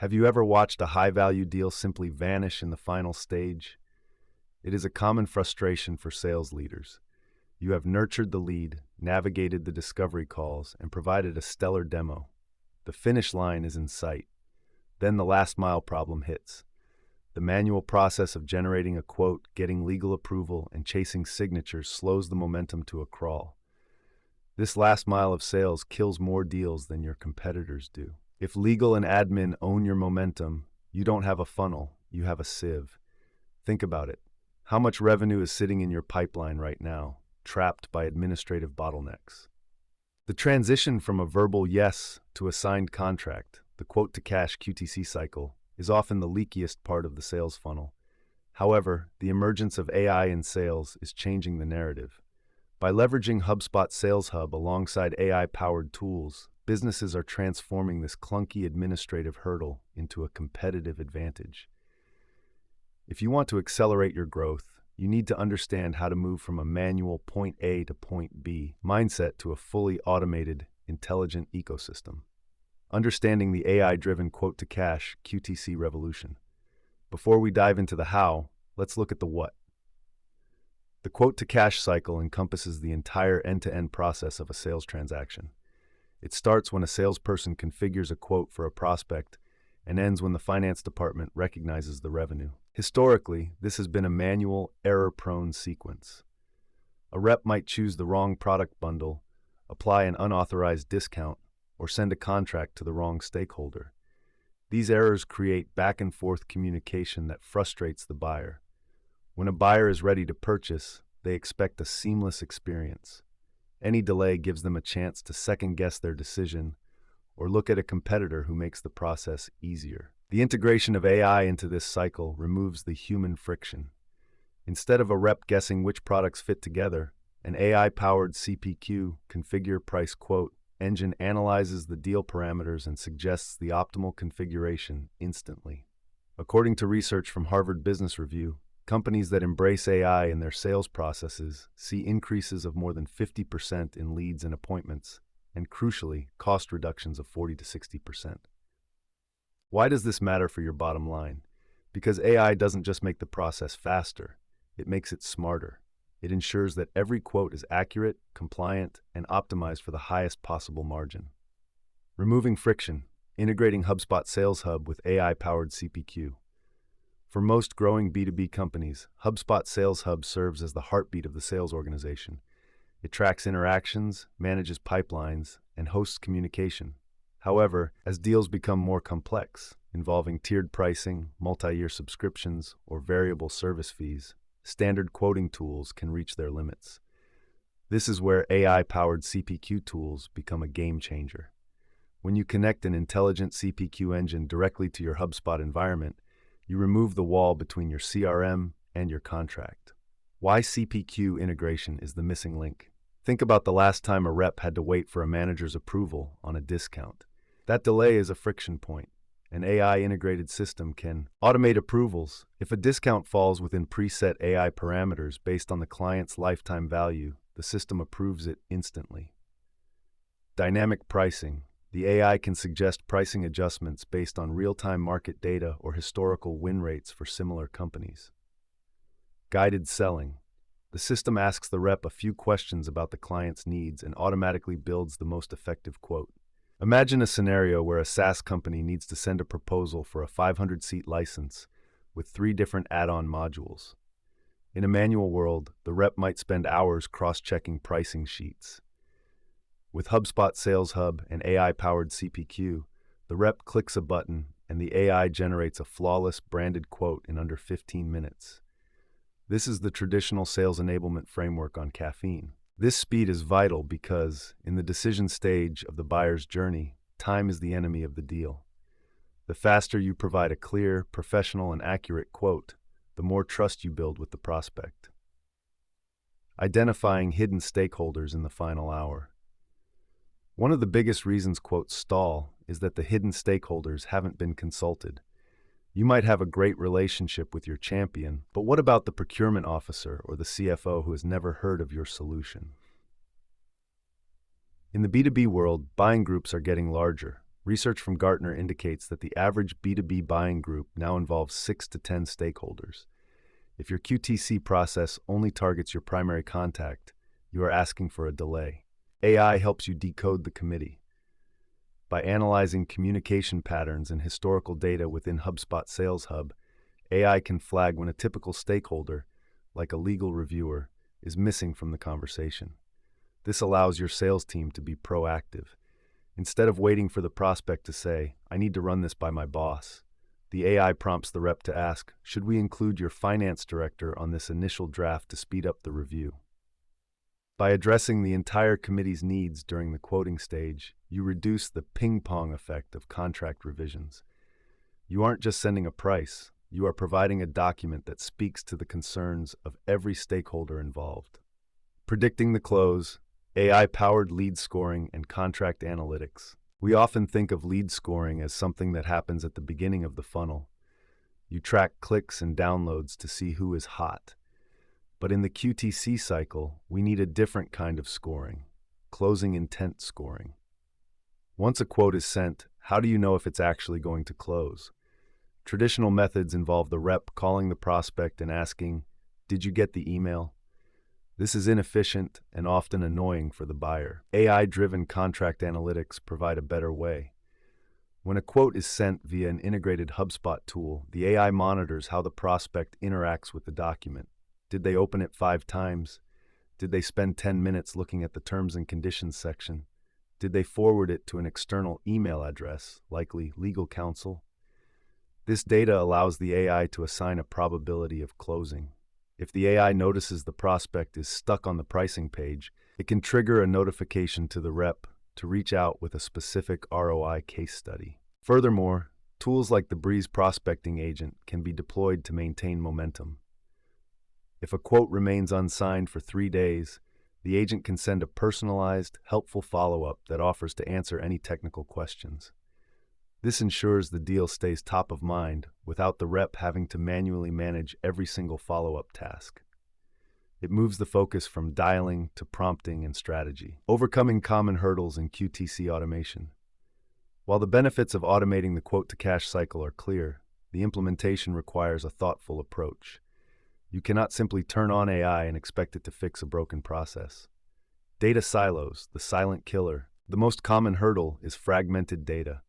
Have you ever watched a high-value deal simply vanish in the final stage? It is a common frustration for sales leaders. You have nurtured the lead, navigated the discovery calls, and provided a stellar demo. The finish line is in sight. Then the last mile problem hits. The manual process of generating a quote, getting legal approval, and chasing signatures slows the momentum to a crawl. This last mile of sales kills more deals than your competitors do. If legal and admin own your momentum, you don't have a funnel, you have a sieve. Think about it. How much revenue is sitting in your pipeline right now, trapped by administrative bottlenecks? The transition from a verbal yes to a signed contract, the quote-to-cash QTC cycle, is often the leakiest part of the sales funnel. However, the emergence of AI in sales is changing the narrative. By leveraging HubSpot Sales Hub alongside AI-powered tools, businesses are transforming this clunky administrative hurdle into a competitive advantage. If you want to accelerate your growth, you need to understand how to move from a manual point A to point B mindset to a fully automated, intelligent ecosystem. Understanding the AI-driven quote-to-cash QTC revolution. Before we dive into the how, let's look at the what. The quote-to-cash cycle encompasses the entire end-to-end process of a sales transaction. It starts when a salesperson configures a quote for a prospect and ends when the finance department recognizes the revenue. Historically, this has been a manual, error-prone sequence. A rep might choose the wrong product bundle, apply an unauthorized discount, or send a contract to the wrong stakeholder. These errors create back-and-forth communication that frustrates the buyer. When a buyer is ready to purchase, they expect a seamless experience. Any delay gives them a chance to second-guess their decision or look at a competitor who makes the process easier. The integration of AI into this cycle removes the human friction. Instead of a rep guessing which products fit together, an AI-powered CPQ, configure price quote, engine analyzes the deal parameters and suggests the optimal configuration instantly. According to research from Harvard Business Review, companies that embrace AI in their sales processes see increases of more than 50% in leads and appointments, and crucially, cost reductions of 40 to 60%. Why does this matter for your bottom line? Because AI doesn't just make the process faster, it makes it smarter. It ensures that every quote is accurate, compliant, and optimized for the highest possible margin. Removing friction, integrating HubSpot Sales Hub with AI-powered CPQ. For most growing B2B companies, HubSpot Sales Hub serves as the heartbeat of the sales organization. It tracks interactions, manages pipelines, and hosts communication. However, as deals become more complex, involving tiered pricing, multi-year subscriptions, or variable service fees, standard quoting tools can reach their limits. This is where AI-powered CPQ tools become a game changer. When you connect an intelligent CPQ engine directly to your HubSpot environment, you remove the wall between your CRM and your contract. Why CPQ integration is the missing link? Think about the last time a rep had to wait for a manager's approval on a discount. That delay is a friction point. An AI-integrated system can automate approvals. If a discount falls within preset AI parameters based on the client's lifetime value, the system approves it instantly. Dynamic pricing. The AI can suggest pricing adjustments based on real-time market data or historical win rates for similar companies. Guided selling. The system asks the rep a few questions about the client's needs and automatically builds the most effective quote. Imagine a scenario where a SaaS company needs to send a proposal for a 500-seat license with 3 different add-on modules. In a manual world, the rep might spend hours cross-checking pricing sheets. With HubSpot Sales Hub and AI-powered CPQ, the rep clicks a button and the AI generates a flawless branded quote in under 15 minutes. This is the traditional sales enablement framework on caffeine. This speed is vital because, in the decision stage of the buyer's journey, time is the enemy of the deal. The faster you provide a clear, professional, and accurate quote, the more trust you build with the prospect. Identifying hidden stakeholders in the final hour. One of the biggest reasons quotes stall is that the hidden stakeholders haven't been consulted. You might have a great relationship with your champion, but what about the procurement officer or the CFO who has never heard of your solution? In the B2B world, buying groups are getting larger. Research from Gartner indicates that the average B2B buying group now involves 6 to 10 stakeholders. If your QTC process only targets your primary contact, you are asking for a delay. AI helps you decode the committee. By analyzing communication patterns and historical data within HubSpot Sales Hub, AI can flag when a typical stakeholder, like a legal reviewer, is missing from the conversation. This allows your sales team to be proactive. Instead of waiting for the prospect to say, "I need to run this by my boss," the AI prompts the rep to ask, "Should we include your finance director on this initial draft to speed up the review?" By addressing the entire committee's needs during the quoting stage, you reduce the ping-pong effect of contract revisions. You aren't just sending a price, you are providing a document that speaks to the concerns of every stakeholder involved. Predicting the close, AI-powered lead scoring, and contract analytics. We often think of lead scoring as something that happens at the beginning of the funnel. You track clicks and downloads to see who is hot. But in the QTC cycle, we need a different kind of scoring, closing intent scoring. Once a quote is sent, how do you know if it's actually going to close? Traditional methods involve the rep calling the prospect and asking, "Did you get the email?" This is inefficient and often annoying for the buyer. AI-driven contract analytics provide a better way. When a quote is sent via an integrated HubSpot tool, the AI monitors how the prospect interacts with the document. Did they open it 5 times? Did they spend 10 minutes looking at the terms and conditions section? Did they forward it to an external email address, likely legal counsel? This data allows the AI to assign a probability of closing. If the AI notices the prospect is stuck on the pricing page, it can trigger a notification to the rep to reach out with a specific ROI case study. Furthermore, tools like the Breeze prospecting agent can be deployed to maintain momentum. If a quote remains unsigned for 3 days, the agent can send a personalized, helpful follow-up that offers to answer any technical questions. This ensures the deal stays top of mind without the rep having to manually manage every single follow-up task. It moves the focus from dialing to prompting and strategy. Overcoming common hurdles in QTC automation. While the benefits of automating the quote-to-cash cycle are clear, the implementation requires a thoughtful approach. You cannot simply turn on AI and expect it to fix a broken process. Data silos, the silent killer. The most common hurdle is fragmented data.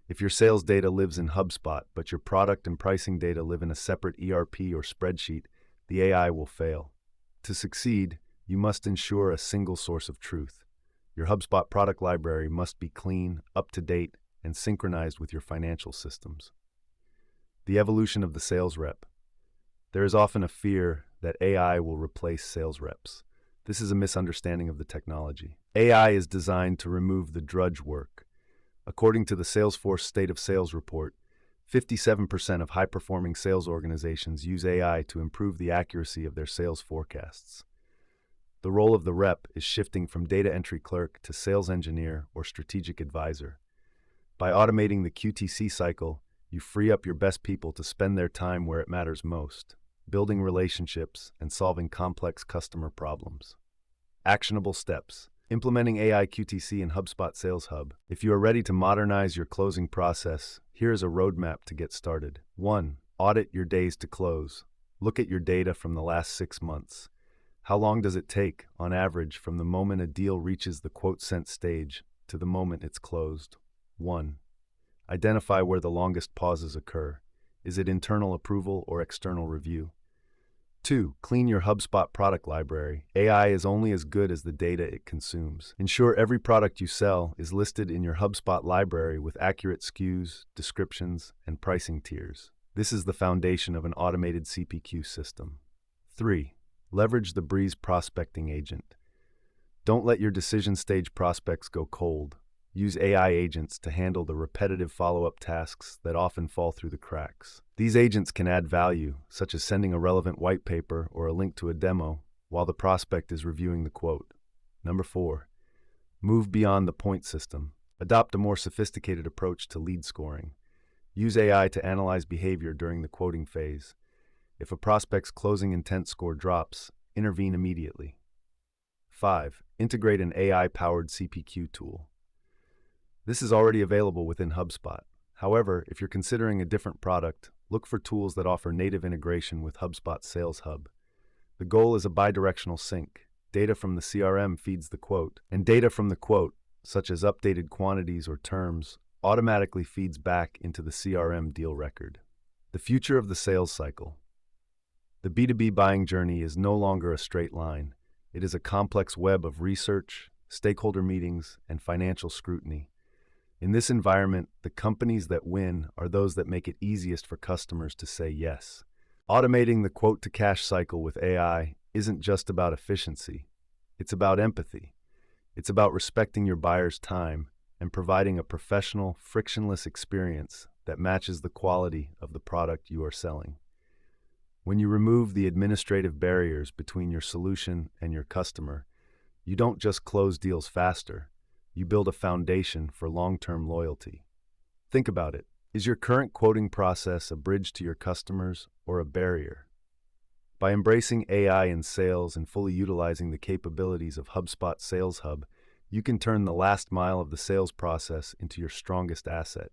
If your sales data lives in HubSpot, but your product and pricing data live in a separate ERP or spreadsheet, the AI will fail. To succeed, you must ensure a single source of truth. Your HubSpot product library must be clean, up-to-date, and synchronized with your financial systems. The evolution of the sales rep. There is often a fear that AI will replace sales reps. This is a misunderstanding of the technology. AI is designed to remove the drudge work. According to the Salesforce State of Sales report, 57% of high-performing sales organizations use AI to improve the accuracy of their sales forecasts. The role of the rep is shifting from data entry clerk to sales engineer or strategic advisor. By automating the QTC cycle, you free up your best people to spend their time where it matters most, building relationships and solving complex customer problems. Actionable steps. Implementing AI QTC in HubSpot Sales Hub. If you are ready to modernize your closing process, here is a roadmap to get started. 1. Audit your days to close. Look at your data from the last 6 months. How long does it take, on average, from the moment a deal reaches the quote sent stage to the moment it's closed? 1. Identify where the longest pauses occur. Is it internal approval or external review? 2. Clean your HubSpot product library. AI is only as good as the data it consumes. Ensure every product you sell is listed in your HubSpot library with accurate SKUs, descriptions, and pricing tiers. This is the foundation of an automated CPQ system. 3. Leverage the Breeze prospecting agent. Don't let your decision stage prospects go cold. Use AI agents to handle the repetitive follow-up tasks that often fall through the cracks. These agents can add value, such as sending a relevant white paper or a link to a demo, while the prospect is reviewing the quote. 4. Move beyond the point system. Adopt a more sophisticated approach to lead scoring. Use AI to analyze behavior during the quoting phase. If a prospect's closing intent score drops, intervene immediately. 5. Integrate an AI-powered CPQ tool. This is already available within HubSpot. However, if you're considering a different product, look for tools that offer native integration with HubSpot Sales Hub. The goal is a bidirectional sync. Data from the CRM feeds the quote, and data from the quote, such as updated quantities or terms, automatically feeds back into the CRM deal record. The future of the sales cycle. The B2B buying journey is no longer a straight line. It is a complex web of research, stakeholder meetings, and financial scrutiny. In this environment, the companies that win are those that make it easiest for customers to say yes. Automating the quote-to-cash cycle with AI isn't just about efficiency. It's about empathy. It's about respecting your buyer's time and providing a professional, frictionless experience that matches the quality of the product you are selling. When you remove the administrative barriers between your solution and your customer, you don't just close deals faster, you build a foundation for long-term loyalty. Think about it. Is your current quoting process a bridge to your customers or a barrier? By embracing AI in sales and fully utilizing the capabilities of HubSpot Sales Hub, you can turn the last mile of the sales process into your strongest asset.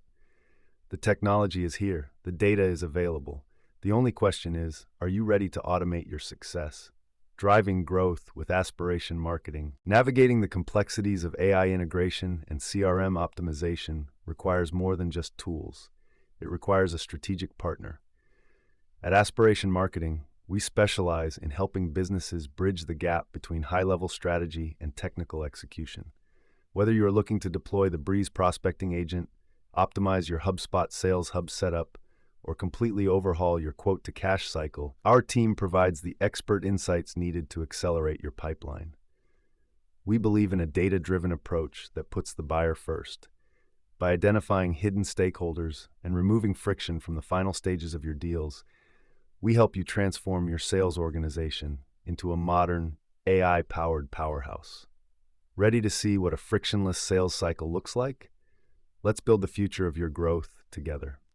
The technology is here. The data is available. The only question is, are you ready to automate your success? Driving growth with Aspiration Marketing. Navigating the complexities of AI integration and CRM optimization requires more than just tools. It requires a strategic partner. At Aspiration Marketing, we specialize in helping businesses bridge the gap between high-level strategy and technical execution. Whether you are looking to deploy the Breeze prospecting agent, optimize your HubSpot Sales Hub setup, or completely overhaul your quote-to-cash cycle, our team provides the expert insights needed to accelerate your pipeline. We believe in a data-driven approach that puts the buyer first. By identifying hidden stakeholders and removing friction from the final stages of your deals, we help you transform your sales organization into a modern, AI-powered powerhouse. Ready to see what a frictionless sales cycle looks like? Let's build the future of your growth together.